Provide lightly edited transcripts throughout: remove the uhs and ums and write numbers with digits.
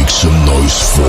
Make some noise for.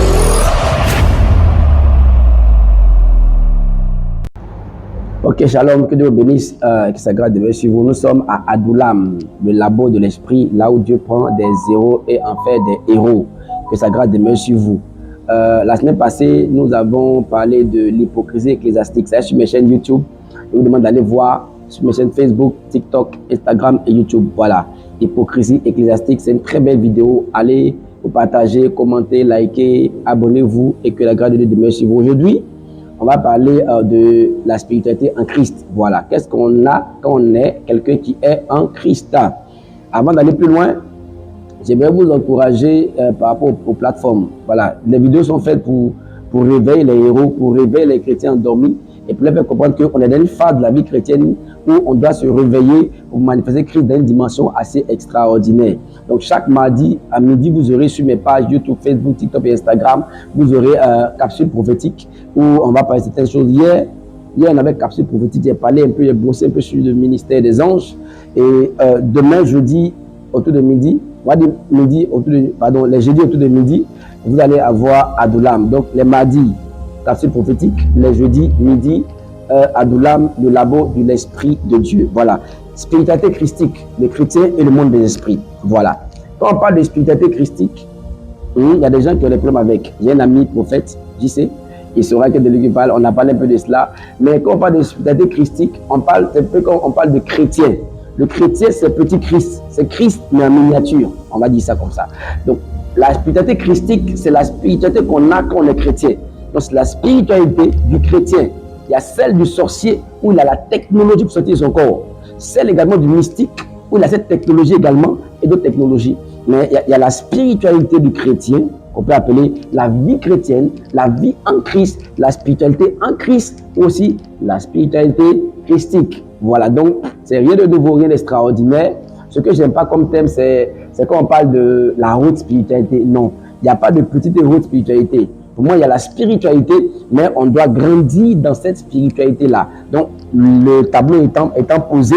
Ok, shalom, que Dieu vous bénisse, que sa grâce demeure sur vous. Nous sommes à Adullam, le labo de l'esprit, là où Dieu prend des zéros et en fait des héros. Que sa grâce demeure sur vous. La semaine passée, nous avons parlé de l'hypocrisie ecclésiastique. C'est sur mes chaînes YouTube. Je vous demande d'aller voir sur mes chaînes Facebook, TikTok, Instagram et YouTube. Voilà, hypocrisie ecclésiastique, c'est une très belle vidéo. Allez vous partager, commenter, liker, abonnez-vous et que la grâce de Dieu demeure sur vous. Aujourd'hui, on va parler de la spiritualité en Christ. Voilà, qu'est-ce qu'on a quand on est quelqu'un qui est en Christ? Avant d'aller plus loin, j'aimerais vous encourager par rapport aux plateformes. Voilà, les vidéos sont faites pour réveiller les héros, pour réveiller les chrétiens endormis et pour les faire comprendre qu'on est dans une phase de la vie chrétienne où on doit se réveiller pour manifester Christ dans une dimension assez extraordinaire. Donc chaque mardi à midi, vous aurez sur mes pages YouTube, Facebook, TikTok et Instagram, vous aurez capsule prophétique où on va parler de certaines choses. Hier, on avait capsule prophétique, j'ai parlé un peu, j'ai bossé un peu sur le ministère des anges. Et demain, jeudi, autour de midi, on va dire midi, les jeudis autour de midi, vous allez avoir Adullam. Donc les mardis, capsule prophétique, les jeudis, midi, Adullam, le labo de l'esprit de Dieu. Voilà. Spiritualité christique, les chrétiens et le monde des esprits. Voilà. Quand on parle de spiritualité christique, il y a des gens qui ont des problèmes avec. J'ai un ami prophète, JC, il saura que de lui qui parle, on a parlé un peu de cela. Mais quand on parle de spiritualité christique, on parle un peu quand on parle de chrétien. Le chrétien, c'est petit Christ. C'est Christ, mais en miniature. On va dire ça comme ça. Donc, la spiritualité christique, c'est la spiritualité qu'on a quand on est chrétien. Donc, c'est la spiritualité du chrétien. Il y a celle du sorcier où il a la technologie pour sortir son corps. Celle également du mystique où il a cette technologie également et d'autres technologies. Mais il y a la spiritualité du chrétien qu'on peut appeler la vie chrétienne, la vie en Christ, la spiritualité en Christ, ou aussi la spiritualité christique. Voilà, donc c'est rien de nouveau, rien d'extraordinaire. Ce que j'aime pas comme thème, c'est quand on parle de la haute spiritualité. Non, il n'y a pas de petite et haute spiritualité. Pour moi, il y a la spiritualité, mais on doit grandir dans cette spiritualité-là. Donc, le tableau étant posé,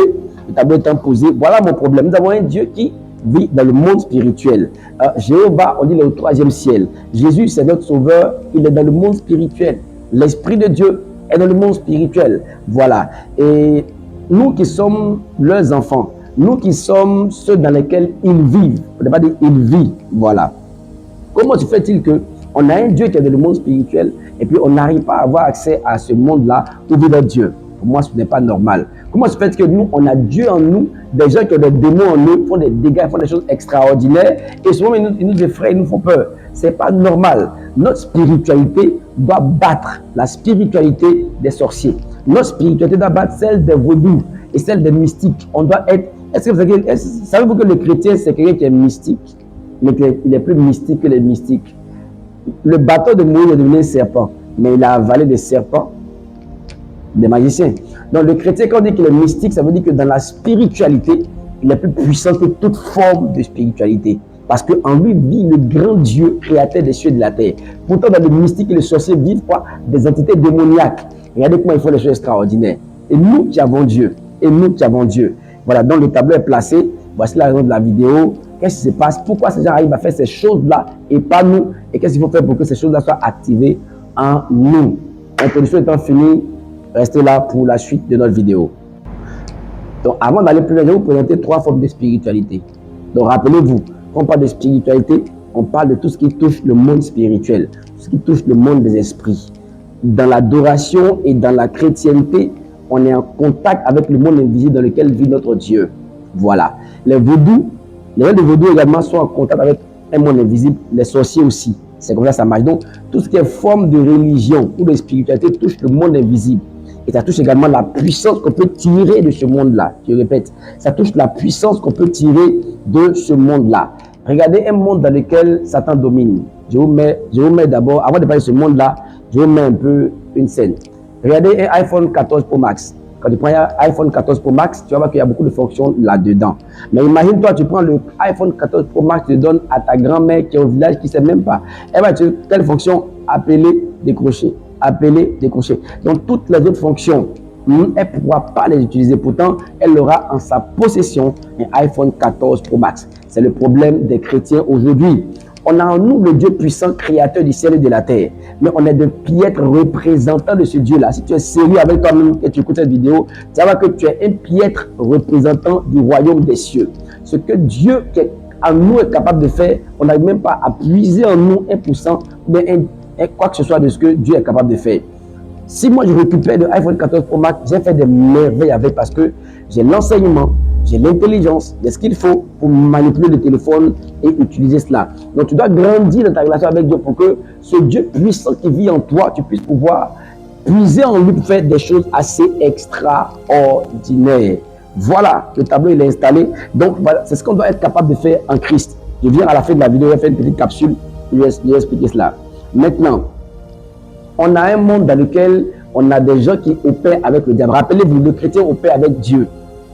voilà mon problème. Nous avons un Dieu qui vit dans le monde spirituel. Jéhovah, on dit le troisième ciel. Jésus, c'est notre sauveur, il est dans le monde spirituel. L'Esprit de Dieu est dans le monde spirituel. Voilà. Et nous qui sommes leurs enfants, nous qui sommes ceux dans lesquels ils vivent, on ne peut pas dire ils vivent, voilà. Comment se fait-il que on a un Dieu qui est dans le monde spirituel et puis on n'arrive pas à avoir accès à ce monde-là où vit notre Dieu? Pour moi, ce n'est pas normal. Comment se fait que nous, on a Dieu en nous, des gens qui ont des démons en eux, font des dégâts, font des choses extraordinaires et souvent ils nous effraient, ils nous font peur. Ce n'est pas normal. Notre spiritualité doit battre la spiritualité des sorciers. Notre spiritualité doit battre celle des vaudous et celle des mystiques. On doit être... Savez-vous que le chrétien, c'est quelqu'un qui est mystique, mais qu'il est plus mystique que les mystiques? Le bâton de Moïse est devenu un serpent, mais il a avalé des serpents, des magiciens. Donc le chrétien, quand on dit qu'il est mystique, ça veut dire que dans la spiritualité, il est plus puissant que toute forme de spiritualité. Parce qu'en lui vit le grand Dieu, créateur des cieux et de la terre. Pourtant, dans le mystique et le sorcier vivent quoi? Des entités démoniaques. Regardez comment ils font des choses extraordinaires. Et nous qui avons Dieu. Et nous qui avons Dieu. Voilà, donc le tableau est placé. Voici la raison de la vidéo. Qu'est-ce qui se passe? Pourquoi ces gens arrivent à faire ces choses-là et pas nous? Et qu'est-ce qu'il faut faire pour que ces choses-là soient activées en nous? L'introduction étant finie, restez là pour la suite de notre vidéo. Donc, avant d'aller plus loin, je vais vous présenter 3 formes de spiritualité. Donc, rappelez-vous, quand on parle de spiritualité, on parle de tout ce qui touche le monde spirituel, tout ce qui touche le monde des esprits. Dans l'adoration et dans la chrétienté, on est en contact avec le monde invisible dans lequel vit notre Dieu. Voilà. Les vaudous, les gens de vaudou également sont en contact avec un monde invisible, les sorciers aussi. C'est comme ça que ça marche. Donc, tout ce qui est forme de religion ou de spiritualité touche le monde invisible. Et ça touche également la puissance qu'on peut tirer de ce monde-là. Je répète, ça touche la puissance qu'on peut tirer de ce monde-là. Regardez un monde dans lequel Satan domine. Je vous mets d'abord, avant de parler de ce monde-là, je vous mets un peu une scène. Regardez un iPhone 14 Pro Max. Quand tu prends un iPhone 14 Pro Max, tu vas voir qu'il y a beaucoup de fonctions là-dedans. Mais imagine-toi, tu prends le iPhone 14 Pro Max, tu le donnes à ta grand-mère qui est au village, qui ne sait même pas. Elle va dire, quelle fonction? Appeler, décrocher. Appeler, décrocher. Donc, toutes les autres fonctions, elle ne pourra pas les utiliser. Pourtant, elle aura en sa possession un iPhone 14 Pro Max. C'est le problème des chrétiens aujourd'hui. On a en nous le Dieu puissant, créateur du ciel et de la terre. Mais on est de piètres représentants de ce Dieu-là. Si tu es sérieux avec toi-même et tu écoutes cette vidéo, tu vas voir que tu es un piètre représentant du royaume des cieux. Ce que Dieu en nous est capable de faire, on n'arrive même pas à puiser en nous 1%, mais quoi que ce soit de ce que Dieu est capable de faire. Si moi je récupère de iPhone 14 Pro Max, j'ai fait des merveilles avec parce que j'ai l'enseignement, j'ai l'intelligence, j'ai ce qu'il faut pour manipuler le téléphone et utiliser cela. Donc tu dois grandir dans ta relation avec Dieu pour que ce Dieu puissant qui vit en toi, tu puisses pouvoir puiser en lui pour faire des choses assez extraordinaires. Voilà, le tableau il est installé. Donc voilà, c'est ce qu'on doit être capable de faire en Christ. Je viens à la fin de la vidéo, je vais faire une petite capsule, je vais expliquer cela. Maintenant, on a un monde dans lequel on a des gens qui opèrent avec le diable. Rappelez-vous, le chrétien opère avec Dieu.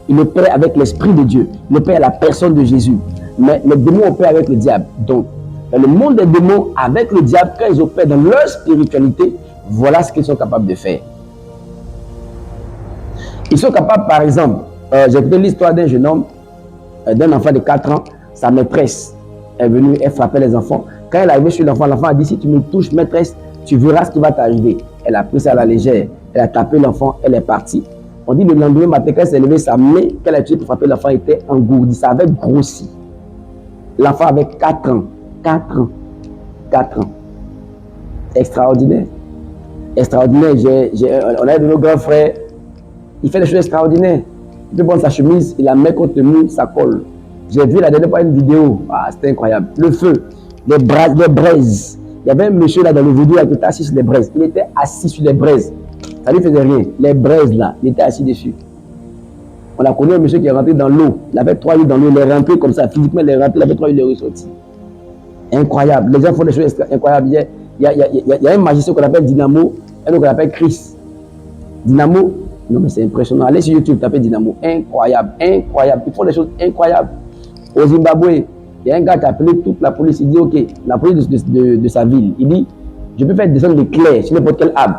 Il opère avec l'Esprit de Dieu. Il opère la personne de Jésus. Mais les démons opèrent avec le diable. Donc, dans le monde des démons, avec le diable, quand ils opèrent dans leur spiritualité, voilà ce qu'ils sont capables de faire. Ils sont capables, par exemple, j'ai écouté l'histoire d'un jeune homme, d'un enfant de 4 ans, sa maîtresse est venue, elle frappait les enfants. Quand elle est arrivée sur l'enfant a dit, si tu me touches, maîtresse, tu verras ce qui va t'arriver. Elle a pris ça à la légère, elle a tapé l'enfant, elle est partie. On dit le lendemain matin, quand elle s'est levée, sa main qu'elle a utilisée pour frapper l'enfant était engourdie, ça avait grossi. L'enfant avait 4 ans. 4 ans. 4 ans. Extraordinaire. Extraordinaire. On a de nos grands frères, il fait des choses extraordinaires. Il peut prendre sa chemise, il la met contre le mur, ça colle. J'ai vu la dernière fois une vidéo, c'était incroyable. Le feu, les braises. Il y avait un monsieur là dans le vidéo qui était assis sur les braises. Il était assis sur les braises. Ça ne lui faisait rien. Les braises là, il était assis dessus. On a connu un monsieur qui est rentré dans l'eau. Il avait 3 jours dans l'eau, il est rentré comme ça. Physiquement, il est rentré, il avait 3 jours, il est ressorti. Incroyable. Les gens font des choses incroyables. Il y a un magicien qu'on appelle Dynamo, un autre qu'on appelle Chris. Dynamo, non mais c'est impressionnant. Allez sur YouTube, tapez Dynamo. Incroyable, incroyable. Ils font des choses incroyables. Au Zimbabwe, il y a un gars qui a appelé toute la police. Il dit, ok, la police de sa ville. Il dit, je peux faire descendre l'éclair sur n'importe quel arbre.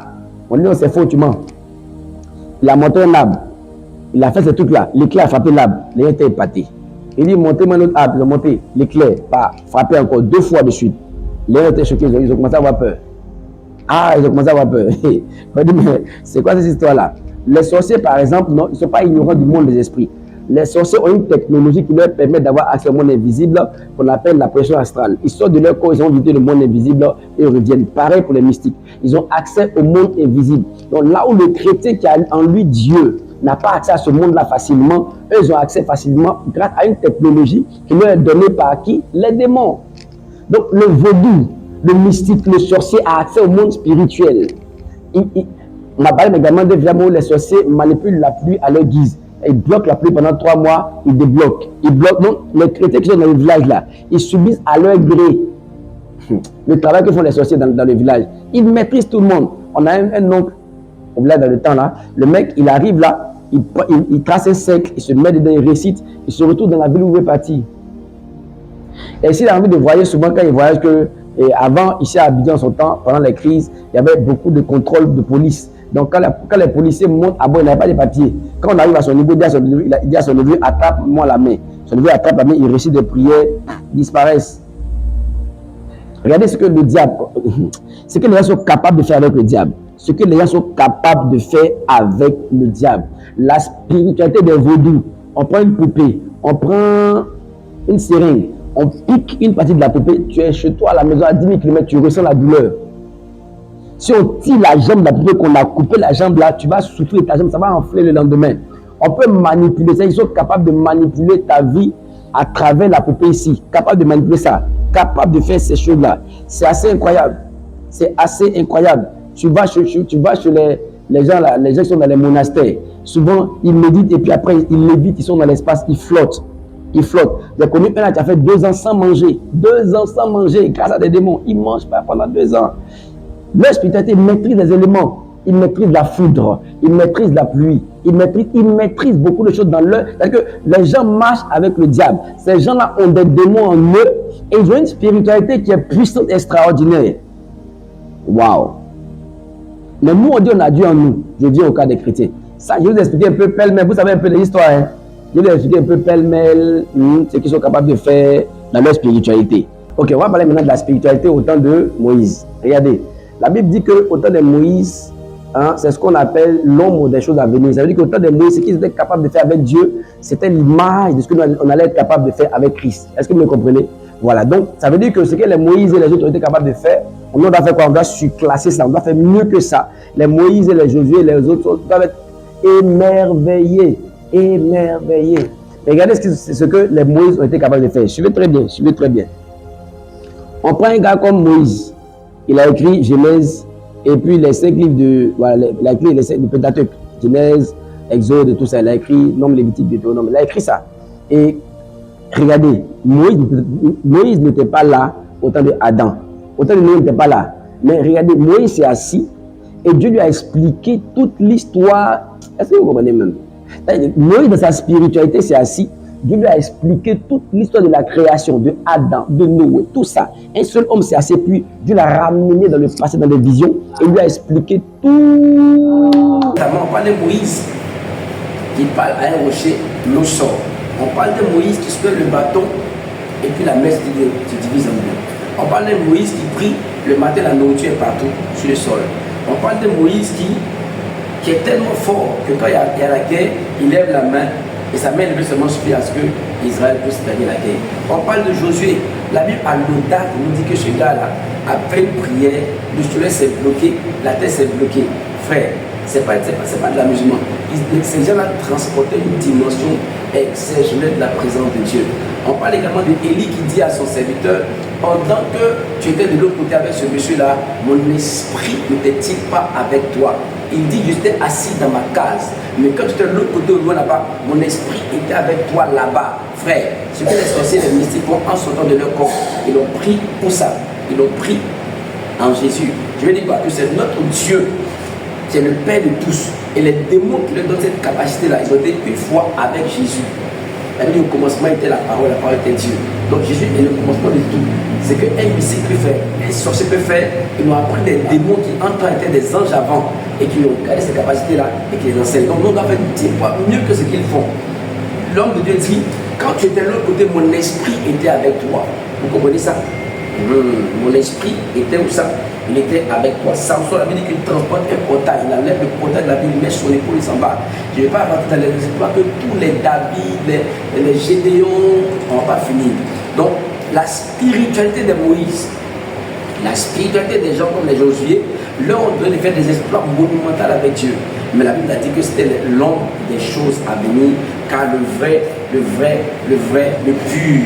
On dit, non, c'est faux, tu mens. Il a monté un arbre. Il a fait ce truc-là. L'éclair a frappé l'arbre. Il a été épaté. Il dit, montez-moi un autre arbre. Il a monté l'éclair, pas frappé encore 2 fois de suite. Les gens étaient choqués. Ils ont commencé à avoir peur. Ils ont commencé à avoir peur. On dit, mais c'est quoi cette histoire-là? Les sorciers, par exemple, non, ils ne sont pas ignorants du monde des esprits. Les sorciers ont une technologie qui leur permet d'avoir accès au monde invisible qu'on appelle la pression astrale. Ils sortent de leur corps, ils ont visité le monde invisible et ils reviennent. Pareil pour les mystiques. Ils ont accès au monde invisible. Donc là où le chrétien qui a en lui Dieu n'a pas accès à ce monde-là facilement, eux, ils ont accès facilement grâce à une technologie qui leur est donnée par qui? Les démons. Donc le vaudou, le mystique, le sorcier a accès au monde spirituel. On a parlé également des villes où les sorciers manipulent la pluie à leur guise. Ils bloquent la pluie pendant 3 mois, ils débloquent. Ils bloquent. Donc, les chrétiens qui sont dans le village là, ils subissent à leur gré le travail que font les sorciers dans le village. Ils maîtrisent tout le monde. On a un oncle, au village dans le temps là, le mec, il arrive là, il trace un cercle, il se met dedans, il récite, il se retrouve dans la ville où il est parti. Et s'il a envie de voyager, souvent quand il voyage, avant, ici à Abidjan, en son temps, pendant les crises, il y avait beaucoup de contrôle de police. Donc, quand les policiers montent à bord, il n'avait pas de papiers. Quand on arrive à son niveau, il dit à son neveu, attrape-moi la main. Son neveu attrape la main, il récite des prières, disparaissent. Regardez ce que le diable, ce que les gens sont capables de faire avec le diable. Ce que les gens sont capables de faire avec le diable. La spiritualité des vaudous. On prend une poupée, on prend une seringue, on pique une partie de la poupée, tu es chez toi à la maison à 10 000 km, tu ressens la douleur. Si on tire la jambe de la poupée, qu'on a coupé la jambe là, tu vas souffrir ta jambe, ça va enfler le lendemain. On peut manipuler ça, ils sont capables de manipuler ta vie à travers la poupée ici, capable de manipuler ça, capable de faire ces choses-là. C'est assez incroyable. C'est assez incroyable. Tu vas chez les gens là, les gens qui sont dans les monastères. Souvent, ils méditent et puis après, ils lévitent, ils sont dans l'espace, ils flottent. Ils flottent. J'ai connu un qui a fait 2 ans sans manger. 2 ans sans manger grâce à des démons. Ils ne mangent pas pendant 2 ans. Leur spiritualité maîtrise les éléments. Ils maîtrisent la foudre, ils maîtrisent la pluie, ils maîtrisent beaucoup de choses dans leur... C'est-à-dire que les gens marchent avec le diable. Ces gens-là ont des démons en eux et ils ont une spiritualité qui est puissante, extraordinaire. Waouh! Mais nous, on dit on a Dieu en nous. Je dis au cas des chrétiens. Ça, je vais vous expliquer un peu pêle-mêle. Vous savez un peu l'histoire. Hein? Je vais vous expliquer un peu pêle-mêle ce qu'ils sont capables de faire dans leur spiritualité. Ok, on va parler maintenant de la spiritualité au temps de Moïse. Regardez, la Bible dit qu'au temps de Moïse, hein, c'est ce qu'on appelle l'ombre des choses à venir. Ça veut dire qu'au temps de Moïse, ce qu'ils étaient capables de faire avec Dieu, c'était l'image de ce qu'on allait être capable de faire avec Christ. Est-ce que vous me comprenez? Voilà, donc ça veut dire que ce que les Moïse et les autres ont été capables de faire, on doit faire quoi? On doit surclasser ça, on doit faire mieux que ça. Les Moïse et les Josué et les autres doivent être émerveillés. Émerveillés. Mais regardez ce que les Moïse ont été capables de faire. Suivez très bien, suivez très bien. On prend un gars comme Moïse, il a écrit Genèse et puis les 5 livres de. Voilà, il a écrit les 5 de Pentateuque, Genèse, Exode et tout ça. Il a écrit Nombre, Lévitique, Deutéronome. Il a écrit ça. Et regardez, Moïse n'était pas là au temps de Adam. Au temps de Moïse, il n'était pas là. Mais regardez, Moïse s'est assis et Dieu lui a expliqué toute l'histoire. Est-ce que vous comprenez même? Moïse, dans sa spiritualité, s'est assis. Dieu lui a expliqué toute l'histoire de la création, de Adam, de Noé, tout ça. Un seul homme s'est assis, puis Dieu l'a ramené dans le passé, dans les visions, et lui a expliqué tout. Notamment, on parle de Moïse qui parle à un rocher, l'eau sort. On parle de Moïse qui se fait le bâton, et puis la messe se divise en deux. On parle de Moïse qui prie, le matin la nourriture est partout, sur le sol. On parle de Moïse qui est tellement fort que quand il y a la guerre, il lève la main. Et sa main ne peut seulement suffire à ce que Israël puisse gagner la guerre. On parle de Josué. La Bible a l'audace nous dit que ce gars-là, après une prière, le soleil s'est bloqué, la terre s'est bloquée. Frère, ce n'est pas de l'amusement. Ces gens-là transportaient une dimension exceptionnelle de la présence de Dieu. On parle également d'Élie qui dit à son serviteur, pendant que tu étais de l'autre côté avec ce monsieur-là, mon esprit n'était-il pas avec toi? Il dit, j'étais assis dans ma case, mais quand tu étais de l'autre côté au loin là-bas, mon esprit était avec toi là-bas. Frère, ce que les sorciers et les mystiques font en sortant de leur corps, ils l'ont pris pour ça. Ils l'ont pris en Jésus. Je veux dire quoi? Que c'est notre Dieu, c'est le Père de tous. Et les démons qui leur donnent cette capacité-là, ils ont été une fois avec Jésus. La Bible, au commencement était la parole était Dieu. Donc Jésus est le commencement de tout. C'est qu'un mystique peut faire, un sorcier peut faire. Ils ont appris des démons qui en temps étaient des anges avant et qui ont gardé ces capacités-là et qui les enseignent. Donc nous, on doit faire 10 fois mieux que ce qu'ils font. L'homme de Dieu dit, quand tu étais de l'autre côté, mon esprit était avec toi. Vous comprenez ça? Mon esprit était où ça? Il était avec toi. Samson, la Bible dit qu'il transporte un portail. Il enlève le portail de la Bible, il met sur l'épaule, il s'en va. Je ne vais pas rentrer dans les histoires que tous les David, les Gédéons, on ne va pas finir. Donc, la spiritualité de Moïse, la spiritualité des gens comme les Josué, là, on devait faire des exploits monumentaux avec Dieu. Mais la Bible a dit que c'était l'ombre des choses à venir, car le pur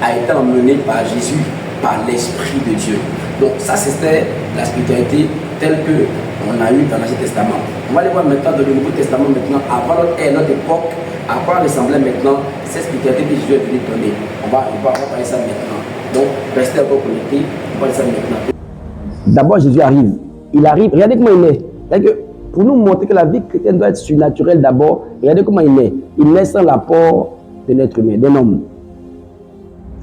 a été emmené par Jésus, par l'Esprit de Dieu. Donc ça, c'était la spiritualité telle qu'on a eu dans l'Ancien Testament. On va aller voir maintenant dans le Nouveau Testament, maintenant, avant notre époque, à quoi ressemblait maintenant cette spiritualité que Jésus est venu donner. On va parler ça maintenant. Donc, restez encore connectés, on va parler ça maintenant. D'abord, Jésus arrive. Il arrive, regardez comment il est. C'est-à-dire que pour nous montrer que la vie chrétienne doit être surnaturelle d'abord, regardez comment il est. Il naît sans l'apport de l'être humain, d'un homme.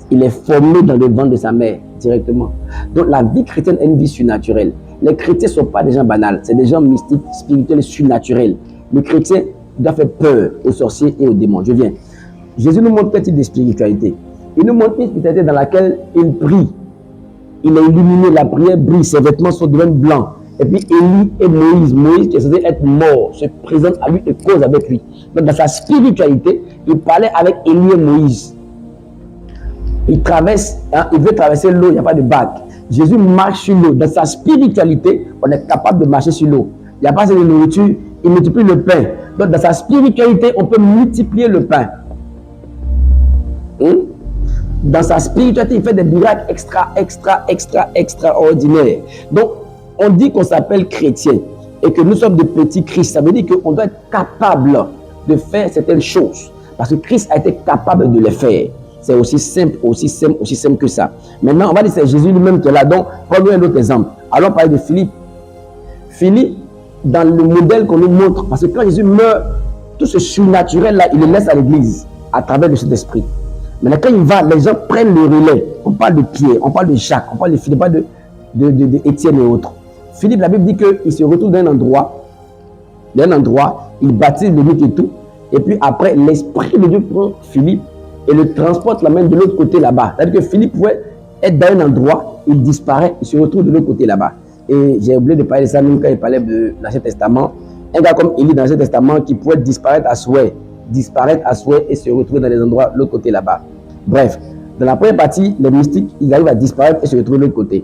Il est formé dans le ventre de sa mère, directement. Donc la vie chrétienne est une vie surnaturelle. Les chrétiens ne sont pas des gens banals, c'est des gens mystiques, spirituels et surnaturels. Le chrétien doit faire peur aux sorciers et aux démons. Je viens. Jésus nous montre quel type de spiritualité. Il nous montre une spiritualité dans laquelle il prie. Il est illuminé, la prière brille, ses vêtements sont devenus blancs. Et puis Élie et Moïse qui est censé être mort, se présente à lui et cause avec lui. Donc dans sa spiritualité, il parlait avec Élie et Moïse. Il traverse, il veut traverser l'eau, il n'y a pas de bague. Jésus marche sur l'eau. Dans sa spiritualité, on est capable de marcher sur l'eau. Il n'y a pas assez de nourriture, il multiplie le pain. Donc dans sa spiritualité, on peut multiplier le pain. Dans sa spiritualité, il fait des miracles extraordinaires. Donc, on dit qu'on s'appelle chrétien et que nous sommes de petits Christ. Ça veut dire qu'on doit être capable de faire certaines choses. Parce que Christ a été capable de les faire. C'est aussi simple que ça. Maintenant, on va dire que c'est Jésus lui-même qui est là. Donc, prenons un autre exemple. Allons parler de Philippe. Philippe, dans le modèle qu'on nous montre, parce que quand Jésus meurt, tout ce surnaturel-là, il le laisse à l'église, à travers le Saint-Esprit. Maintenant, quand il va, les gens prennent le relais. On parle de Pierre, on parle de Jacques, on parle de Philippe, on parle de Étienne et autres. Philippe, la Bible dit qu'il se retrouve d'un endroit, il baptise le but et tout. Et puis après, l'Esprit de Dieu prend Philippe et le transporte, l'amène de l'autre côté là-bas. C'est-à-dire que Philippe pouvait être dans un endroit, il disparaît, il se retrouve de l'autre côté là-bas. Et j'ai oublié de parler de ça même quand il parlait de l'Ancien Testament. Un gars comme Élie dans l'Ancien Testament qui pouvait disparaître à souhait et se retrouver dans les endroits de l'autre côté là-bas. Bref, dans la première partie, les mystiques, ils arrivent à disparaître et se retrouver de l'autre côté.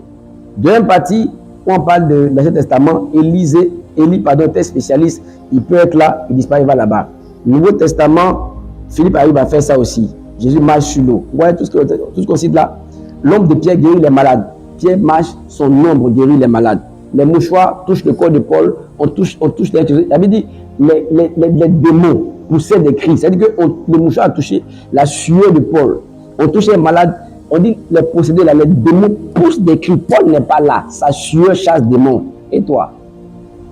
Deuxième partie, où on parle de l'Ancien Testament, Élie, était spécialiste, il peut être là, il disparaît, il va là-bas. Nouveau Testament, Philippe arrive à faire ça aussi. Jésus marche sur l'eau. Ouais, tout ce qu'on cite là. L'ombre de Pierre guérit les malades. Pierre marche, son ombre guérit les malades. Les mouchoirs touchent le corps de Paul, on touche les... Il avait dit, les démons poussaient des cris. C'est-à-dire que le mouchoir a touché la sueur de Paul. On touche les malades, on dit les possédés là, les démons poussent des cris. Paul n'est pas là, sa sueur chasse des démons. Et toi?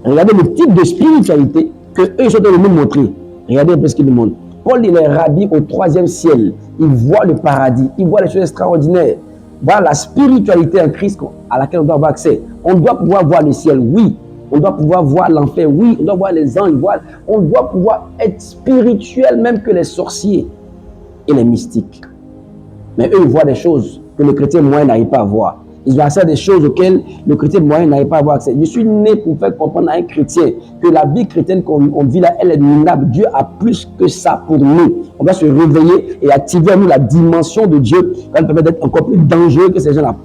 Regardez le type de spiritualité que eux sont en train de nous montrer. Regardez un peu ce qu'ils nous montrent. Paul, il est rabbi au 3e ciel. Il voit le paradis. Il voit les choses extraordinaires. Voilà la spiritualité en Christ à laquelle on doit avoir accès. On doit pouvoir voir le ciel, oui. On doit pouvoir voir l'enfer, oui. On doit voir les anges, on doit pouvoir être spirituel même que les sorciers et les mystiques. Mais eux, ils voient des choses que le chrétien moyen n'arrive pas à voir. Ils ont accès à des choses auxquelles le chrétien moyen n'arrive pas à avoir accès. Je suis né pour faire comprendre à un chrétien que la vie chrétienne qu'on vit là, elle est minable. Dieu a plus que ça pour nous. On va se réveiller et activer en nous la dimension de Dieu. Ça nous permet d'être encore plus dangereux que ces gens-là.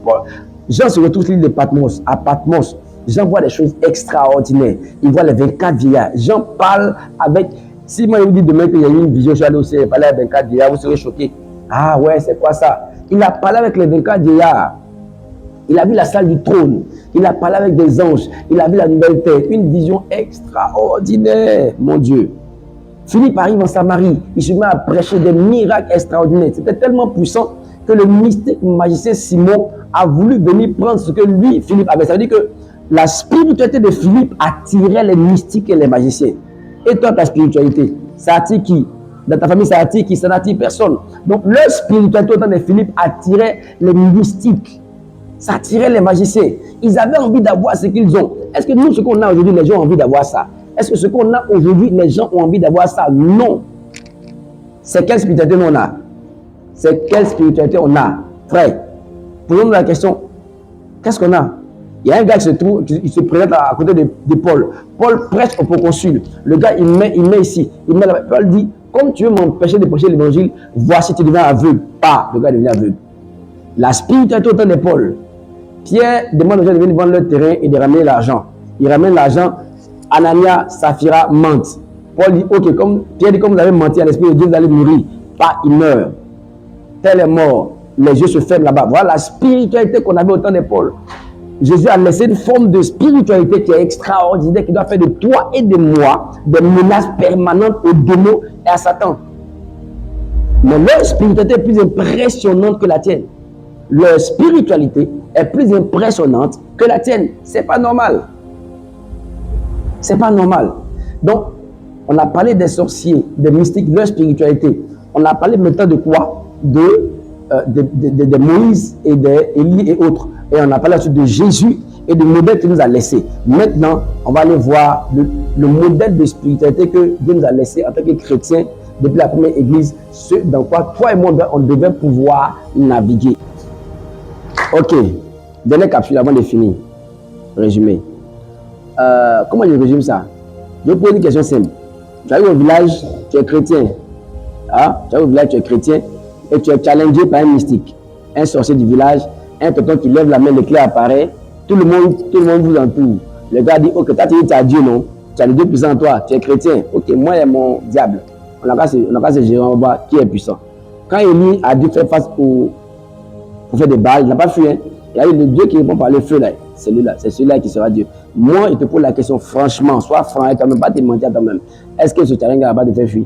Jean se retrouve sur l'île de Patmos. À Patmos, Jean voit des choses extraordinaires. Il voit les 24 vieillards. Jean parle avec... Si moi je vous dis demain qu'il y a eu une vision, je suis allé au ciel, il parlait avec 24 vieillards, vous serez choqués. Ah ouais, c'est quoi ça? Il a parlé avec les 24 vieillards. Il a vu la salle du trône. Il a parlé avec des anges. Il a vu la nouvelle terre. Une vision extraordinaire, mon Dieu. Philippe arrive en Samarie. Il se met à prêcher des miracles extraordinaires. C'était tellement puissant que le mystique magicien Simon a voulu venir prendre ce que lui, Philippe, avait. Ça veut dire que la spiritualité de Philippe attirait les mystiques et les magiciens. Et toi, ta spiritualité, ça attire qui? Dans ta famille, ça attire qui? Ça n'attire personne. Donc, leur spiritualité, au temps de Philippe, attirait les mystiques. Ça attirait les magiciens. Ils avaient envie d'avoir ce qu'ils ont. Est-ce que nous, ce qu'on a aujourd'hui, les gens ont envie d'avoir ça? Est-ce que ce qu'on a aujourd'hui, les gens ont envie d'avoir ça? Non. C'est quelle spiritualité on a? C'est quelle spiritualité on a? Frère, posons-nous la question. Qu'est-ce qu'on a? Il y a un gars qui se présente à côté de Paul. Paul prêche au proconsul. Le gars, il met ici. Paul dit, comme tu veux m'empêcher de prêcher l'évangile, voici, tu deviens aveugle. Pas, le gars devient aveugle. La spiritualité au temps de Paul. Pierre demande aux gens de venir vendre leur terrain et de ramener l'argent. Il ramène l'argent. Anania, Saphira mentent. Paul dit, ok, Pierre dit, comme vous avez menti à l'esprit de Dieu, vous allez mourir. Pas, il meurt. Tel est mort. Les yeux se ferment là-bas. Voilà la spiritualité qu'on avait au temps de Paul. Jésus a laissé une forme de spiritualité qui est extraordinaire, qui doit faire de toi et de moi des menaces permanentes aux démons et à Satan. Mais leur spiritualité est plus impressionnante que la tienne. Leur spiritualité est plus impressionnante que la tienne. C'est pas normal. C'est pas normal. Donc, on a parlé des sorciers, des mystiques, de leur spiritualité. On a parlé maintenant de quoi? De Moïse et d'Élie et autres. Et on a parlé ensuite de Jésus et du modèle qu'il nous a laissé. Maintenant, on va aller voir le modèle de spiritualité que Dieu nous a laissé en tant que chrétiens depuis la première église, ce dans quoi toi et moi on devait pouvoir naviguer. Ok, dernière capsule avant de finir. Résumé. Comment je résume ça? Je vais poser une question simple. Tu arrives au village, tu es chrétien. Hein? Tu arrives au village, tu es chrétien et tu es challengé par un mystique, un sorcier du village, un tonton qui lève la main, l'éclair apparaît, tout le monde vous entoure. Le gars dit, ok, toi tu dis tu as Dieu, non? Tu as le Dieu puissant en toi, tu es chrétien. Ok, moi il y a mon diable. On n'a pas ce géant en bas qui est puissant. Quand Élie a dû faire face pour faire des balles, il n'a pas fui. Hein? Il y a eu le Dieu qui répond par le feu là. C'est celui-là qui sera Dieu. Moi, il te pose la question franchement, sois franc et quand même, pas te mentir à toi-même. Est-ce que ce challenge n'a pas de faire fuir?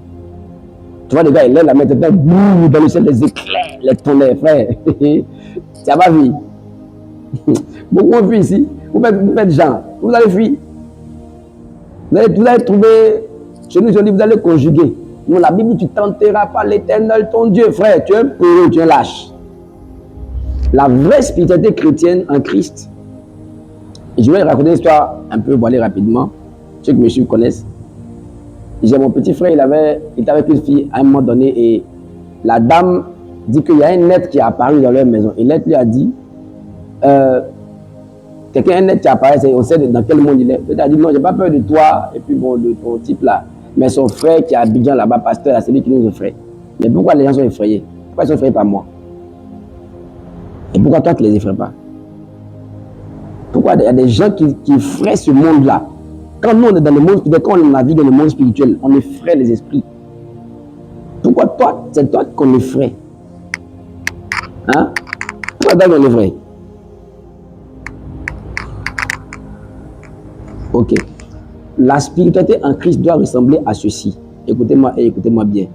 Tu vois, les gars, il lève la main, boum, dans le ciel, les éclairs, les tonnerres, frère. Tu n'as pas vu. Beaucoup ont fui ici. Vous faites genre, vous allez fuir. Vous allez trouver, chez nous, vous allez conjuguer. Nous, la Bible, tu ne tenteras pas l'Éternel, ton Dieu, frère. Tu es un peureux, tu es un lâche. La vraie spiritualité chrétienne en Christ. Et je vais raconter une histoire un peu voilée rapidement. Ceux qui me suivent connaissent. J'ai mon petit frère, il était avec une fille à un moment donné et la dame dit qu'il y a un être qui est apparu dans leur maison. Et l'être lui a dit, quelqu'un net qui apparaît, on sait dans quel monde il est. Tu as dit non, j'ai pas peur de toi, et puis bon, de ton type là. Mais son frère qui est à Abidjan là-bas, pasteur, c'est lui qui nous effraie. Mais pourquoi les gens sont effrayés? Pourquoi ils sont effrayés par moi? Et pourquoi toi tu ne les effraies pas? Pourquoi il y a des gens qui effraient ce monde-là? Quand nous on est dans le monde spirituel, quand on navigue dans le monde spirituel, on effraie les esprits. Pourquoi toi, c'est toi qu'on effraie? Hein? Pourquoi toi qu'on effraie? Ok. La spiritualité en Christ doit ressembler à ceci. Écoutez-moi et écoutez-moi bien.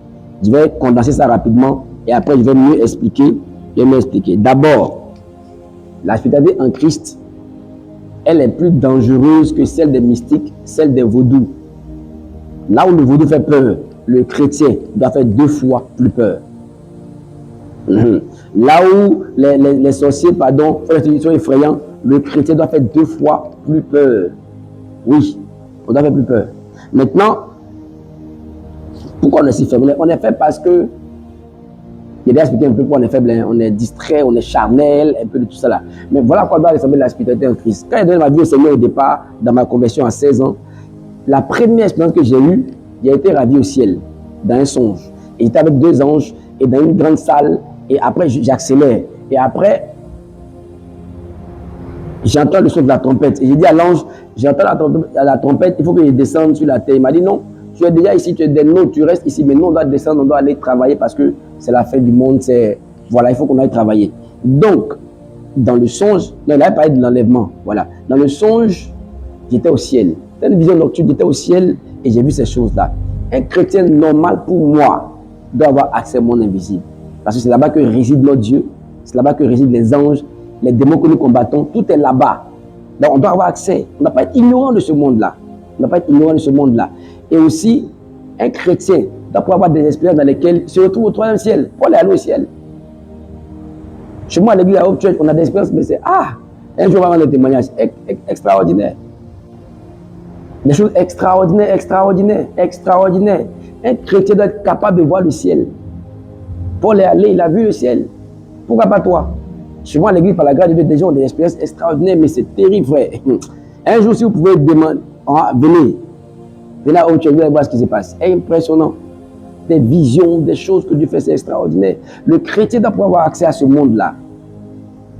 Je vais condenser ça rapidement et après je vais mieux expliquer. D'abord, la spiritualité en Christ, elle est plus dangereuse que celle des mystiques, celle des vaudous. Là où le vaudou fait peur, le chrétien doit faire 2 fois plus peur. Là où les sorciers, sont effrayants, le chrétien doit faire 2 fois plus peur. Oui, on doit faire plus peur. Maintenant, pourquoi on est si faible? On est faible parce que, il y a expliqué un peu pourquoi on est faible, on est distrait, on est charnel, un peu de tout ça là. Mais voilà quoi doit ressembler la spiritualité en Christ. Quand j'ai donné ma vie au Seigneur au départ, dans ma conversion à 16 ans, la première expérience que j'ai eue, j'ai été ravi au ciel, dans un songe. Et j'étais avec 2 anges, et dans une grande salle, et après j'accélère. Et après, j'entends le son de la trompette. Et j'ai dit à l'ange, j'entends la trompette, il faut que je descende sur la terre. Il m'a dit non, tu es déjà ici, tu es des noms, tu restes ici. Mais nous, on doit descendre, on doit aller travailler parce que c'est la fin du monde. Voilà, il faut qu'on aille travailler. Donc, dans le songe, là, il a parlé de l'enlèvement. Voilà. Dans le songe, j'étais au ciel. C'était une vision nocturne, j'étais au ciel et j'ai vu ces choses-là. Un chrétien normal pour moi doit avoir accès au monde invisible. Parce que c'est là-bas que réside notre Dieu, c'est là-bas que résident les anges, les démons que nous combattons, tout est là-bas. Donc on doit avoir accès. On ne doit pas être ignorant de ce monde-là. On ne doit pas être ignorant de ce monde-là. Et aussi, un chrétien doit pouvoir avoir des expériences dans lesquelles il se retrouve au 3e ciel. Paul est allé au ciel. Chez moi, à l'église à Hope Church, on a des expériences, mais c'est un jour avant le témoignage extraordinaire. Des choses extraordinaires. Un chrétien doit être capable de voir le ciel. Paul est allé, il a vu le ciel. Pourquoi pas toi? Chez moi, à l'église, par la grâce de Dieu, des gens ont des expériences extraordinaires, mais c'est terrible, frère. Un jour, si vous pouvez demander, venez à Hope Church, vous allez voir ce qui se passe. C'est impressionnant. Des visions, des choses que Dieu fait, c'est extraordinaire. Le chrétien doit pouvoir avoir accès à ce monde-là.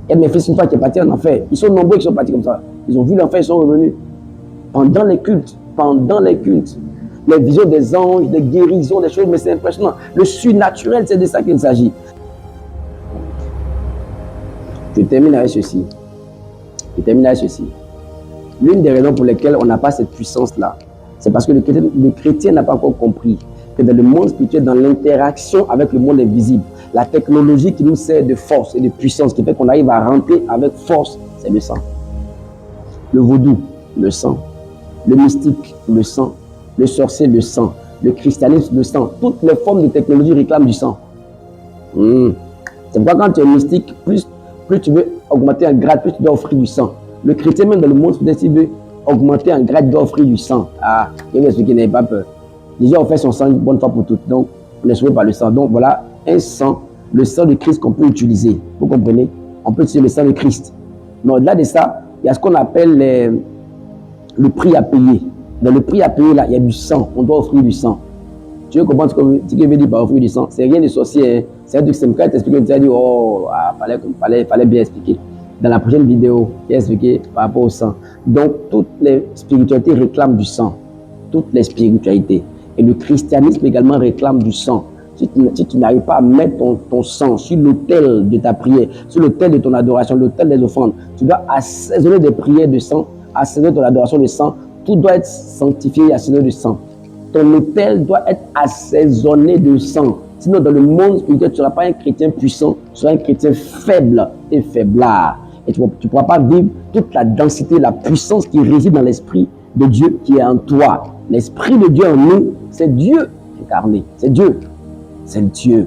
Et mes fils, une fois qui est parti en enfer, ils sont nombreux qui sont partis comme ça. Ils ont vu l'enfer, ils sont revenus. Pendant les cultes, les visions des anges, des guérisons, des choses, mais c'est impressionnant. Le surnaturel, c'est de ça qu'il s'agit. Je termine avec ceci. L'une des raisons pour lesquelles on n'a pas cette puissance-là, c'est parce que le chrétien n'a pas encore compris que dans le monde spirituel, dans l'interaction avec le monde invisible, la technologie qui nous sert de force et de puissance, qui fait qu'on arrive à rentrer avec force, c'est le sang. Le vaudou, le sang. Le mystique, le sang. Le sorcier, le sang. Le christianisme, le sang. Toutes les formes de technologie réclament du sang. C'est pourquoi quand tu es mystique, plus tu veux augmenter un grade, plus tu dois offrir du sang. Le chrétien, même dans le monde, s'il veut augmenter un grade, il doit offrir du sang. Je vais expliquer, n'ayez pas peur. Déjà, on fait son sang une bonne fois pour toutes. Donc, on est sauvé par le sang. Donc, voilà un sang, le sang de Christ qu'on peut utiliser. Vous comprenez? On peut utiliser le sang de Christ. Mais au-delà de ça, il y a ce qu'on appelle le prix à payer. Dans le prix à payer, là, il y a du sang. On doit offrir du sang. Tu veux comprendre ce que veut dire par offrir du sang? C'est rien de sorcier. Hein? C'est un truc simple. Quand tu expliques, tu as dit, fallait bien expliquer. Dans la prochaine vidéo, j'ai expliqué par rapport au sang. Donc, toutes les spiritualités réclament du sang. Toutes les spiritualités. Et le christianisme également réclame du sang. Si tu n'arrives pas à mettre ton sang sur l'autel de ta prière, sur l'autel de ton adoration, l'autel des offrandes, tu dois assaisonner des prières de sang, assaisonner ton adoration de sang. Tout doit être sanctifié et assaisonné de sang. Ton autel doit être assaisonné de sang. Sinon, dans le monde spirituel, tu ne seras pas un chrétien puissant, tu seras un chrétien faible et faiblard. Et tu ne pourras pas vivre toute la densité, la puissance qui réside dans l'esprit de Dieu qui est en toi. L'esprit de Dieu en nous, c'est Dieu incarné. C'est Dieu. C'est Dieu.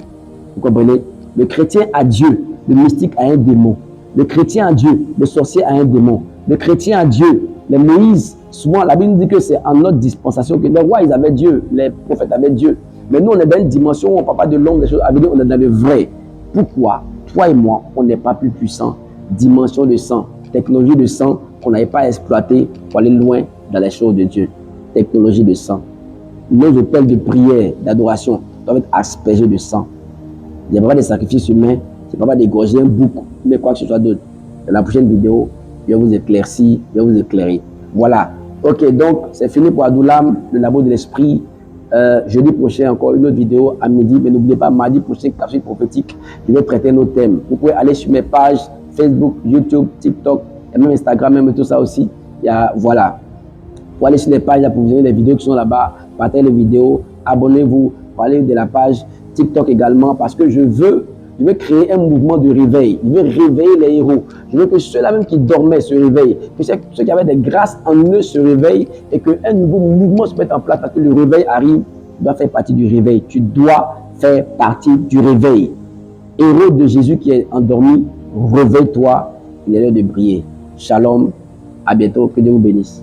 Vous comprenez? Le chrétien a Dieu. Le mystique a un démon. Le chrétien a Dieu. Le sorcier a un démon. Le chrétien a Dieu. Les Moïse, souvent, la Bible nous dit que c'est en notre dispensation que les rois, ils avaient Dieu. Les prophètes avaient Dieu. Mais nous, on est dans une dimension où on ne parle pas de l'homme, des choses à venir, on est dans le vrai. Pourquoi toi et moi, on n'est pas plus puissants dimension de sang, technologie de sang qu'on n'avait pas exploité pour aller loin dans les choses de Dieu. Technologie de sang. Nos hôtels de prière, d'adoration doivent être aspergés de sang. Il n'y a pas de sacrifices humains, c'est pas d'égorger un bouc, mais quoi que ce soit d'autre. Dans la prochaine vidéo, je vais vous éclaircir, je vais vous éclairer. Voilà. Ok, donc c'est fini pour Adoulam, le labo de l'esprit. Jeudi prochain, encore une autre vidéo à midi. Mais n'oubliez pas, mardi prochain, capsule prophétique, je vais traiter nos thèmes. Vous pouvez aller sur mes pages Facebook, YouTube, TikTok, et même Instagram, même tout ça aussi. Voilà. Pour aller sur les pages, pour visionner les vidéos qui sont là-bas, partagez les vidéos, abonnez-vous, parlez de la page TikTok également, parce que je veux créer un mouvement de réveil. Je veux réveiller les héros. Je veux que ceux-là même qui dormaient se réveillent, que ceux qui avaient des grâces en eux se réveillent et qu'un nouveau mouvement se mette en place parce que le réveil arrive. Tu dois faire partie du réveil. Tu dois faire partie du réveil. Héros de Jésus qui est endormi, réveille-toi. Il est l'heure de briller. Shalom. À bientôt. Que Dieu vous bénisse.